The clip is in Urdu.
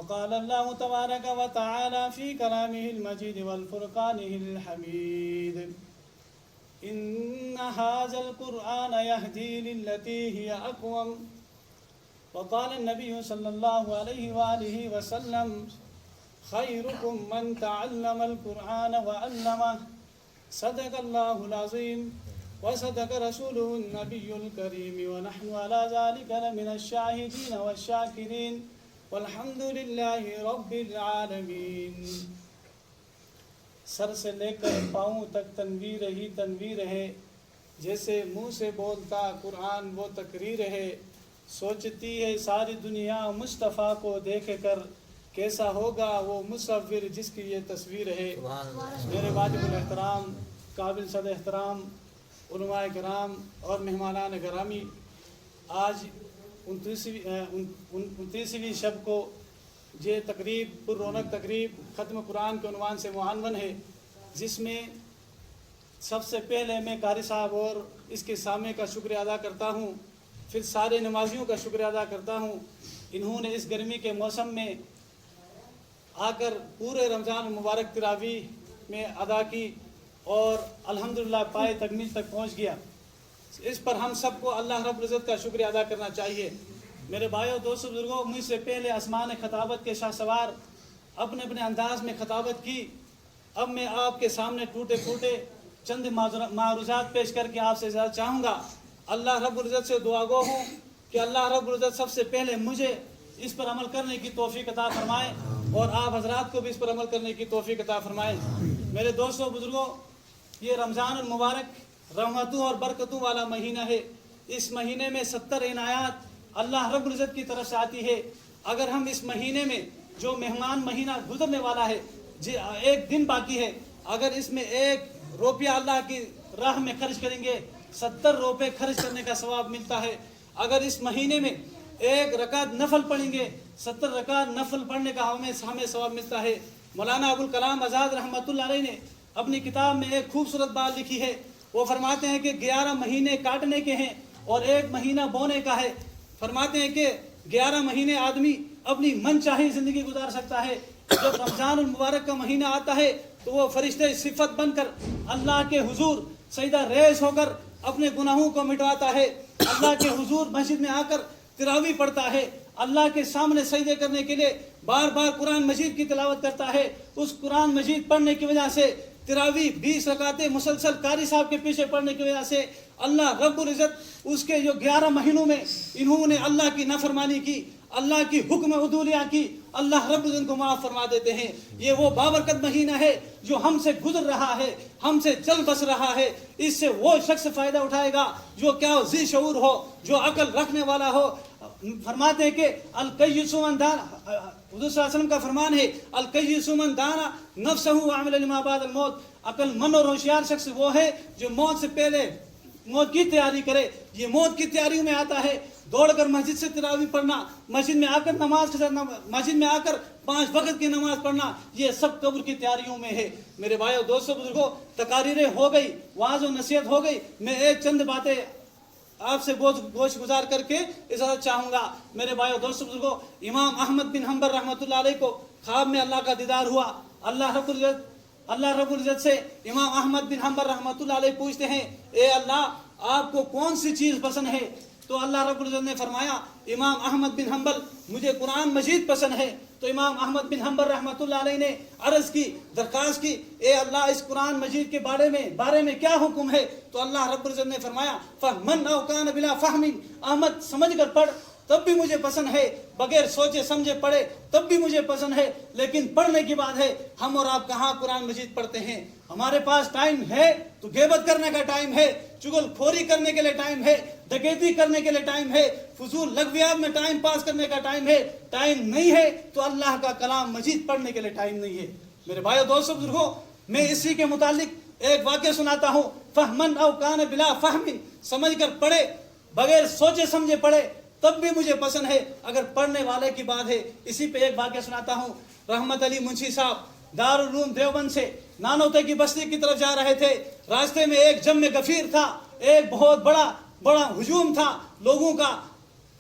وقال الله تبارك وتعالى في كلامه المجيد والفرقانه الحميد إن هذا القرآن يهدي للتي هي أقوم. وقال النبي صلى الله عليه وآله وسلم خيركم من تعلم القرآن وعلمه. صدق الله العظيم وصدق رسوله النبي الكريم ونحن على ذلك لمن الشاهدين والشاكرين والحمد لله رب العالمین. سر سے لے کر پاؤں تک تنویر ہی تنویر ہے، جیسے منہ سے بولتا قرآن وہ تقریر ہے. سوچتی ہے ساری دنیا مصطفیٰ کو دیکھ کر کیسا ہوگا وہ مصور جس کی یہ تصویر ہے. میرے واجب الاحترام قابل صد احترام علماء کرام اور مہمانان گرامی، آج 29ویں شب کو یہ تقریب پر رونق تقریب ختم قرآن کے عنوان سے معنون ہے، جس میں سب سے پہلے میں قاری صاحب اور اس کے سامع کا شکریہ ادا کرتا ہوں، پھر سارے نمازیوں کا شکریہ ادا کرتا ہوں. انہوں نے اس گرمی کے موسم میں آ کر پورے رمضان المبارک تراویح میں ادا کی اور الحمدللہ پائے تکمیل تک پہنچ گیا. اس پر ہم سب کو اللہ رب العزت کا شکریہ ادا کرنا چاہیے. میرے بھائیوں دوستوں بزرگوں، مجھ سے پہلے آسمان خطابت کے شاہ سوار اپنے اپنے انداز میں خطابت کی. اب میں آپ کے سامنے ٹوٹے پھوٹے چند معروضات پیش کر کے آپ سے اجازت چاہوں گا. اللہ رب العزت سے دعا گو ہوں کہ اللہ رب العزت سب سے پہلے مجھے اس پر عمل کرنے کی توفیق عطا فرمائے اور آپ حضرات کو بھی اس پر عمل کرنے کی توفیق عطا فرمائے. میرے دوستوں بزرگوں، یہ رمضان المبارک رحمتوں اور برکتوں والا مہینہ ہے. اس مہینے میں 70 عنایات اللہ رب العزت کی طرف سے آتی ہے. اگر ہم اس مہینے میں جو مہمان مہینہ گزرنے والا ہے، ایک دن باقی ہے، اگر اس میں 1 روپیہ اللہ کی راہ میں خرچ کریں گے 70 روپے خرچ کرنے کا ثواب ملتا ہے. اگر اس مہینے میں 1 رکعت نفل پڑھیں گے 70 رکعت نفل پڑھنے کا ہمیں ثواب ملتا ہے. مولانا ابوالکلام آزاد رحمۃ اللہ علیہ نے اپنی کتاب میں ایک خوبصورت بات لکھی ہے. وہ فرماتے ہیں کہ 11 مہینے کاٹنے کے ہیں اور 1 مہینہ بونے کا ہے. فرماتے ہیں کہ 11 مہینے آدمی اپنی من چاہی زندگی گزار سکتا ہے. جب رمضان المبارک کا مہینہ آتا ہے تو وہ فرشتے صفت بن کر اللہ کے حضور سجدہ ریز ہو کر اپنے گناہوں کو مٹواتا ہے. اللہ کے حضور مسجد میں آ کر تراویح پڑھتا ہے. اللہ کے سامنے سجدے کرنے کے لیے بار بار قرآن مجید کی تلاوت کرتا ہے. اس قرآن مجید پڑھنے کی وجہ سے تراویح 20 رکعتیں مسلسل قاری صاحب کے پیچھے پڑھنے کی وجہ سے اللہ رب العزت اس کے جو 11 مہینوں میں انہوں نے اللہ کی نافرمانی کی، اللہ کی حکم عدولیہ کی، اللہ رب العزت کو معاف فرما دیتے ہیں. یہ وہ بابرکت مہینہ ہے جو ہم سے گزر رہا ہے، ہم سے چل بس رہا ہے. اس سے وہ شخص فائدہ اٹھائے گا جو کیا ذی شعور ہو، جو عقل رکھنے والا ہو. فرماتے ہیں کہ الکیس من دان، حضور صلی اللہ علیہ وسلم کا فرمان ہے الکیس من دانا نفسہ وعمل لما بعد الموت. عقل مند اور ہوشیار شخص وہ ہے جو موت سے پہلے موت کی تیاری کرے. یہ موت کی تیاریوں میں آتا ہے. دوڑ کر مسجد سے تراویح پڑھنا، مسجد میں آ کر مسجد میں آ کر 5 وقت کی نماز پڑھنا، یہ سب قبر کی تیاریوں میں ہے. میرے بھائیو دوستو بزرگوں، تقاریریں ہو گئی، وعظ و نصیحت ہو گئی. میں ایک چند باتیں آپ سے گوش گزار کر کے اجازت چاہوں گا. میرے بھائیو دوستو بزرگوں، امام احمد بن حنبل رحمۃ اللہ علیہ کو خواب میں اللہ کا دیدار ہوا. اللہ رب العزت سے امام احمد بن حنبل رحمۃ اللہ علیہ پوچھتے ہیں، اے اللہ آپ کو کون سی چیز پسند ہے؟ تو اللہ رب العزت نے فرمایا امام احمد بن حنبل مجھے قرآن مجید پسند ہے. تو امام احمد بن حنبل رحمۃ اللہ علیہ نے عرض کی، درخواست کی، اے اللہ اس قرآن مجید کے بارے میں کیا حکم ہے؟ تو اللہ رب العزت نے فرمایا فَمَنْ أَوْ كَانَ بِلَا فَهْمٍ، احمد سمجھ کر پڑھ تب بھی مجھے پسند ہے، بغیر سوچے سمجھے پڑھے تب بھی مجھے پسند ہے. لیکن پڑھنے کی بات ہے، ہم اور آپ کہاں قرآن مجید پڑھتے ہیں؟ ہمارے پاس ٹائم ہے تو غیبت کرنے کا ٹائم ہے، چغل کھوری کرنے کے لیے ٹائم ہے، ڈکیتی کرنے کے لیے ٹائم ہے، فضول لغویات میں ٹائم پاس کرنے کا ٹائم ہے. ٹائم نہیں ہے تو اللہ کا کلام مجید پڑھنے کے لیے ٹائم نہیں ہے. میرے بھائیو دوستو بزرگوں، میں اسی کے متعلق ایک واقعہ سناتا ہوں. فَهْمًا أَوْ كَانَ بِلَا فَهْمٍ، سمجھ کر پڑھے بغیر سوچے سمجھے پڑھے تب بھی مجھے پسند ہے اگر پڑھنے والے کی بات ہے. اسی پہ ایک واقعہ سناتا ہوں. رحمت علی منشی صاحب دارالعلوم دیوبند سے نانوتے کی بستی کی طرف جا رہے تھے. راستے میں ایک جم غفیر تھا، ایک بہت بڑا ہجوم تھا لوگوں کا.